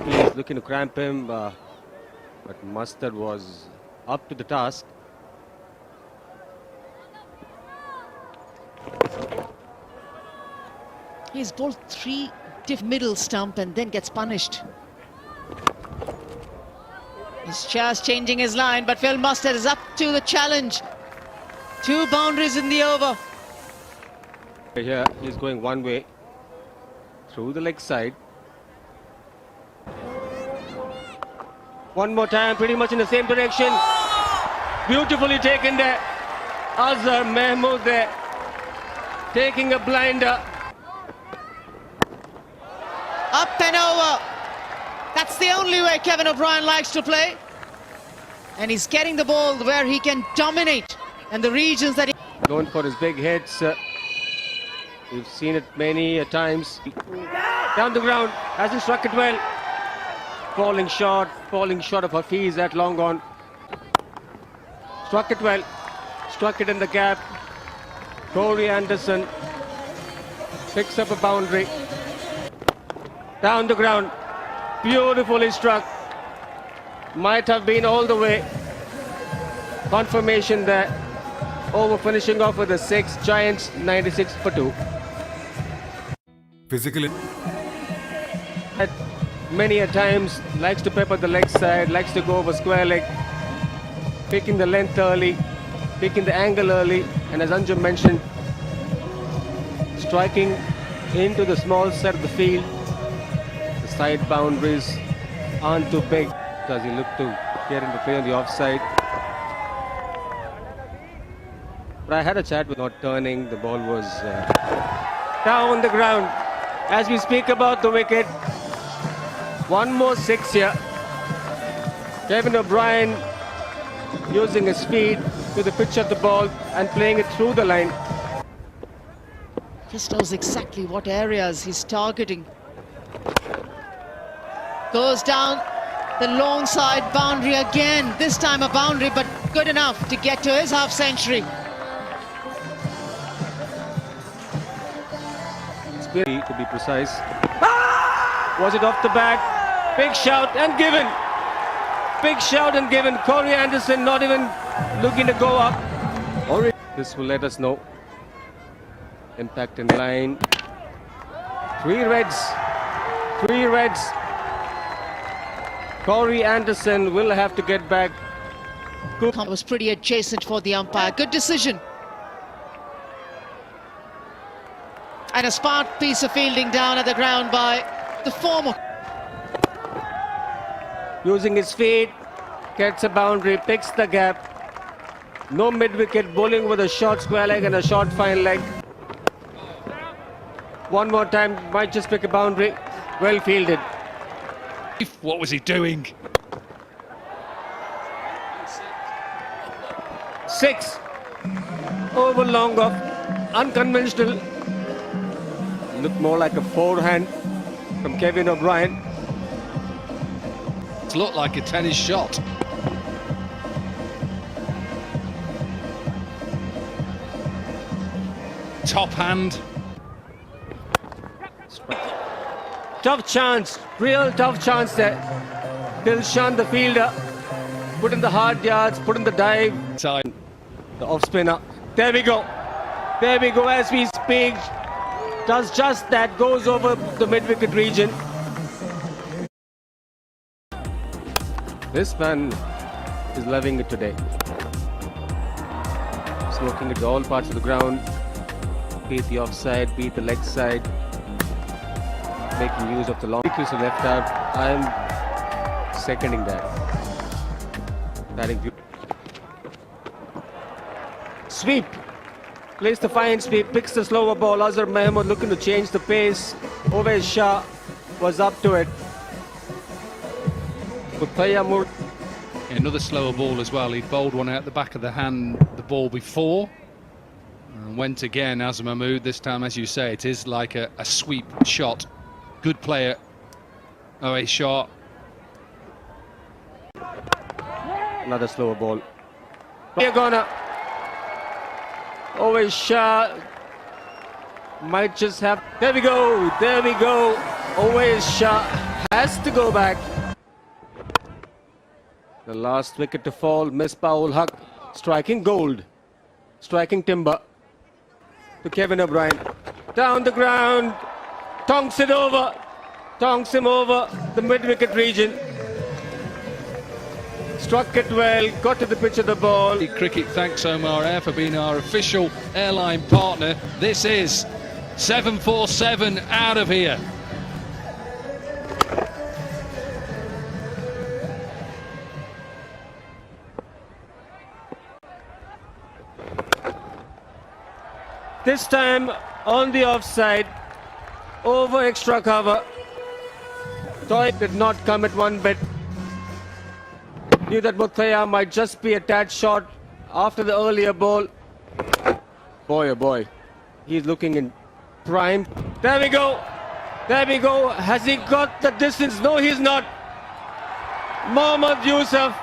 He's looking to cramp him, but Mustard was up to the task. He's bowled 3 middle stump and then gets punished. He's just changing his line, but Phil Mustard is up to the challenge. 2 boundaries in the over. Here he's going one way through the leg side. One more time, pretty much in the same direction. Beautifully taken there. Azhar Mahmood there, taking a blinder. Up and over. That's the only way Kevin O'Brien likes to play. And he's getting the ball where he can dominate and the regions that he... Going for his big hits. We've seen it many times. Down the ground, hasn't struck it well. Falling short of Hafiz at long on. Struck it well, struck it in the gap. Corey Anderson picks up a boundary. Down the ground, beautifully struck. Might have been all the way. Confirmation there. Over, finishing off with a 6. Giants 96 for 2. Physically, many a times likes to pepper the leg side, likes to go over square leg, picking the length early, picking the angle early, and as Anjum mentioned, striking into the small side of the field. The side boundaries aren't too big as he looked to get into play on the offside. But I had a chat with not turning. The ball was down the ground. As we speak about the wicket, one more 6 here. Kevin O'Brien using his speed to the pitch of the ball and playing it through the line. Just knows exactly what areas he's targeting. Goes down the long side boundary again. This time a boundary, but good enough to get to his half century. To be precise. Was it off the bat? Big shout and given. Big shout and given. Corey Anderson not even looking to go up. This will let us know. Impact in line. 3 reds. 3 reds. Corey Anderson will have to get back. It was pretty adjacent for the umpire. Good decision. And a smart piece of fielding down at the ground by the former. Using his feet, gets a boundary, picks the gap. No mid-wicket, bowling with a short square leg and a short fine leg. One more time, might just pick a boundary. Well fielded. What was he doing? 6. Over long off, unconventional. Looked more like a forehand from Kevin O'Brien. It looked like a tennis shot. Top hand. Tough chance, real tough chance there. Dilshan, the fielder, put in the hard yards, put in the dive. Time. The off spinner. There we go. There we go as we speak. Does just that, goes over the mid-wicket region. This man is loving it today. Smoking it to all parts of the ground. Be it the offside, be it the leg side. Making use of the long kick to left out. I'm seconding that. Batting view. Sweep. Plays the fine sweep, picks the slower ball. Azhar Mahmood looking to change the pace. Ovais Shah was up to it. Another slower ball as well. He bowled one out the back of the hand, the ball before. And went again, Azhar Mahmood. This time, as you say, it is like a sweep shot. Good player. Ovais Shah. Another slower ball. We're gonna. Ovais Shah might just have. There we go. There we go. Ovais Shah has to go back. The last wicket to fall, Misbah-ul Haq striking gold, striking timber to Kevin O'Brien. Down the ground, tonks it over, tonks him over the mid-wicket region. Struck it well, got to the pitch of the ball. Cricket thanks Omar Air for being our official airline partner. This is 747 out of here. This time on the offside, over extra cover. Toy did not come at one bit. Knew that Muthaiya might just be a tad short after the earlier ball. Boy, oh boy, he's looking in prime. There we go. There we go. Has he got the distance? No, he's not. Mohammad Yusuf.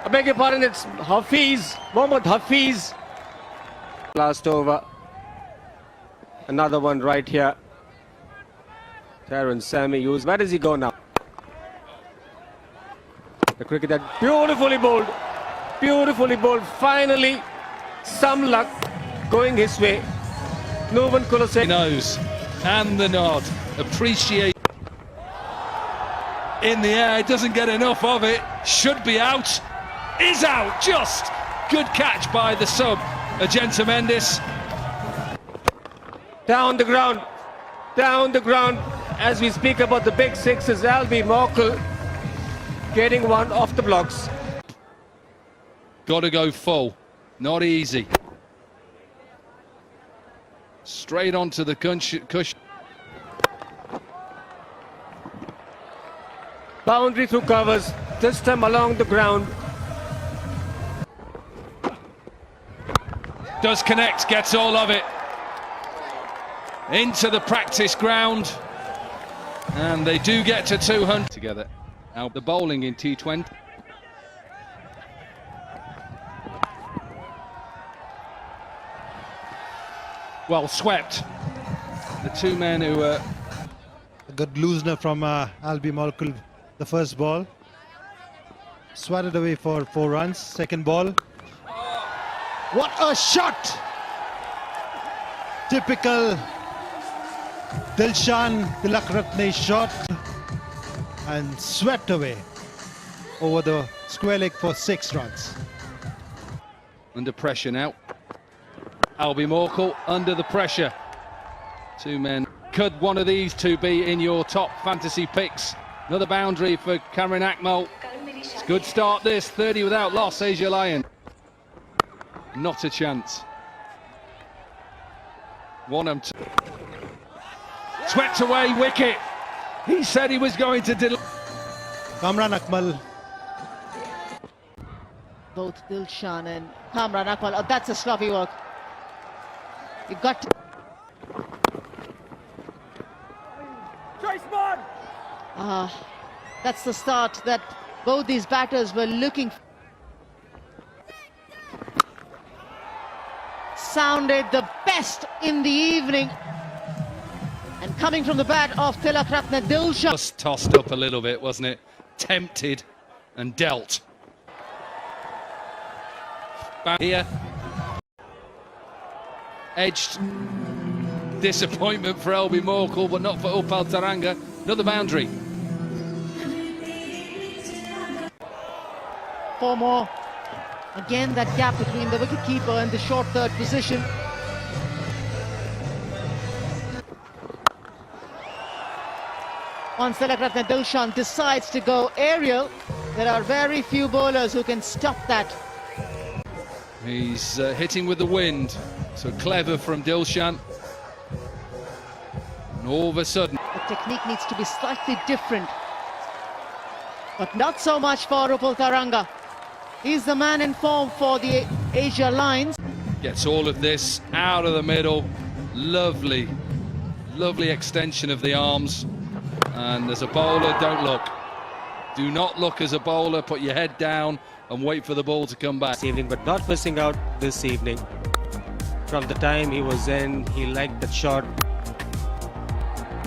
I beg your pardon, it's Hafiz. Mohammad Hafiz. Last over. Another one right here. Terence Sammy Hughes. Where does he go now? The cricketer beautifully bowled. Beautifully bowled. Finally, some luck going his way. Nuvan Kulose Nose and the nod. Appreciate. In the air, doesn't get enough of it. Should be out. Is out. Just good catch by the sub. Agenta Mendes. Down the ground. Down the ground. As we speak about the big sixes, Albie Morkel getting one off the blocks. Got to go full. Not easy. Straight onto the cushion. Boundary through covers. This time along the ground. Does connect, gets all of it. Into the practice ground. And they do get to 200 together. Now the bowling in T20. Well swept. The two men who were... A good loosener from Albie Morkel, the first ball. Swatted away for 4 runs. Second ball. What a shot! Typical Dilshan Tilakratne shot, and swept away over the square leg for 6 runs. Under pressure now. Albie Morkel under the pressure. Two men. Could one of these two be in your top fantasy picks? Another boundary for Cameron Akmal. It's a good start this. 30 without loss, Asia Lion. Not a chance. One and two. Swept away, wicket. He said he was going to Kamran Akmal. Both Dilshan and Kamran Akmal. Oh, that's a sloppy work. You got to... That's the start that both these batters were looking for. Sounded the best in the evening. And coming from the bat of Tilakratne Dilshan. Just tossed up a little bit, wasn't it? Tempted and dealt. Back here. Edged. Disappointment for Albie Morkel, but not for Upal Taranga. Another boundary. 4 more. Again, that gap between the wicketkeeper and the short third position. Once Tilakratne Dilshan decides to go aerial, there are very few bowlers who can stop that. He's hitting with the wind, so clever from Dilshan. And all of a sudden... The technique needs to be slightly different. But not so much for Upal Taranga. He's the man in form for the Asia Lions. Gets all of this out of the middle. Lovely, lovely extension of the arms. And as a bowler, don't look. Do not look as a bowler. Put your head down and wait for the ball to come back. This evening, but not missing out this evening. From the time he was in, he liked that shot.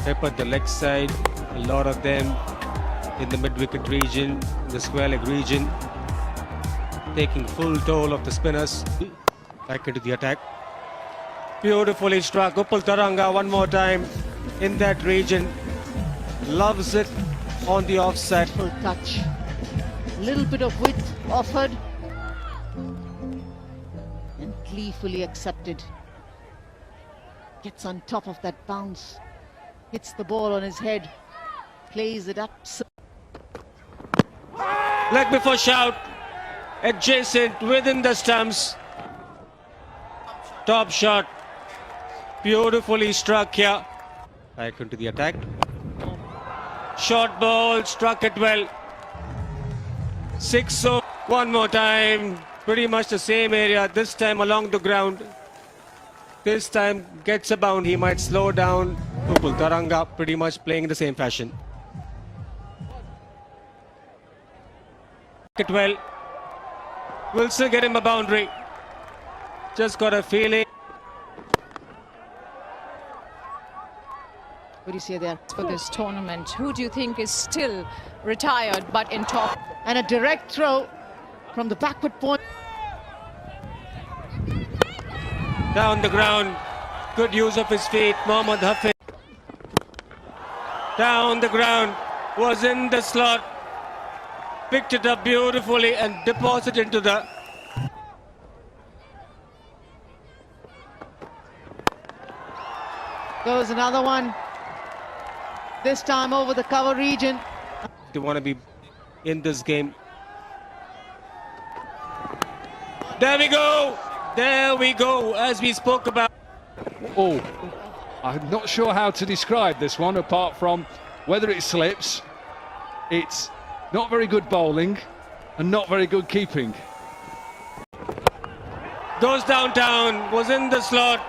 Peppered the leg side. A lot of them in the mid-wicket region, the square leg region, taking full toll of the spinners. Back into the attack. Beautifully struck. Uppal Taranga one more time in that region. Loves it on the offset. Full touch. Little bit of width offered. And gleefully accepted. Gets on top of that bounce. Hits the ball on his head. Plays it up. Leg before shout. Adjacent within the stumps. Top shot. Beautifully struck here. Back into the attack. Short ball, struck it well. 6 so one more time. Pretty much the same area, this time along the ground. This time gets a bound. He might slow down. Uppal Taranga pretty much playing in the same fashion. It well. Will still get him a boundary. Just got a feeling. What do you say there? For this tournament, who do you think is still retired but in top? And a direct throw from the backward point. Down the ground. Good use of his feet. Mohammad Hafiz. Down the ground. Was in the slot. Picked it up beautifully and deposited into the... Goes another one. This time over the cover region. They want to be in this game. There we go. There we go, as we spoke about. Oh, I'm not sure how to describe this one, apart from whether it slips. It's not very good bowling and not very good keeping. Goes downtown, was in the slot.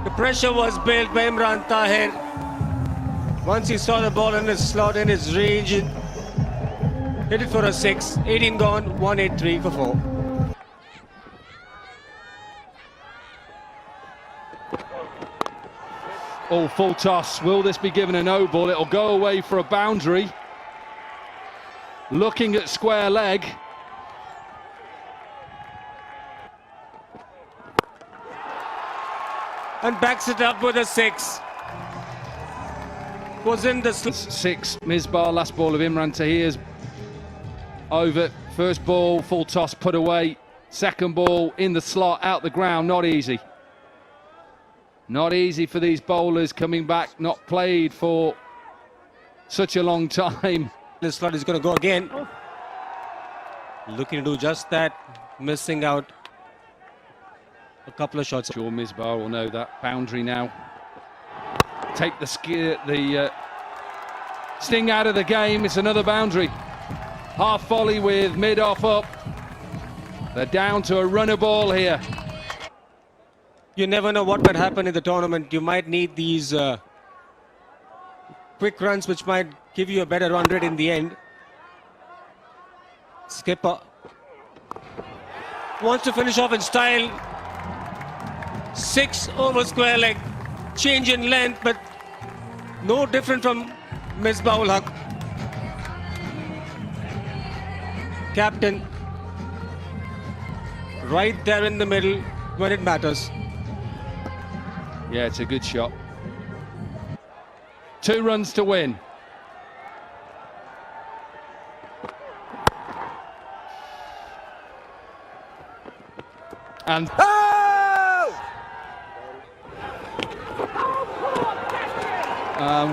The pressure was built by Imran Tahir. Once he saw the ball in his slot, in his region, hit it for a 6. 18 gone, 183 for 4. Oh, full toss. Will this be given a no ball? It'll go away for a boundary. Looking at square leg. And backs it up with a 6. Was in the 6, Misbah, last ball of Imran Tahir's over. First ball, full toss, put away. Second ball, in the slot, out the ground, not easy. Not easy for these bowlers coming back, not played for such a long time. The slot is going to go again. Looking to do just that, missing out a couple of shots. Sure, Misbah will know that boundary now. Take the sting out of the game. It's another boundary. Half volley with mid-off up. They're down to a runner ball here. You never know what might happen in the tournament. You might need these quick runs which might give you a better run rate in the end. Skipper wants to finish off in style. 6 over square leg. Change in length, but no different from Misbah-ul Haq. Captain right there in the middle when it matters. Yeah, it's a good shot. 2 runs to win. And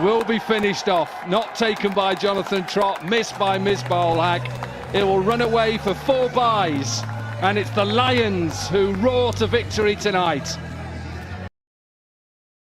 will be finished off. Not taken by Jonathan Trott, missed by Misbah-ul Haq. It will run away for 4 byes, and it's the Lions who roar to victory tonight.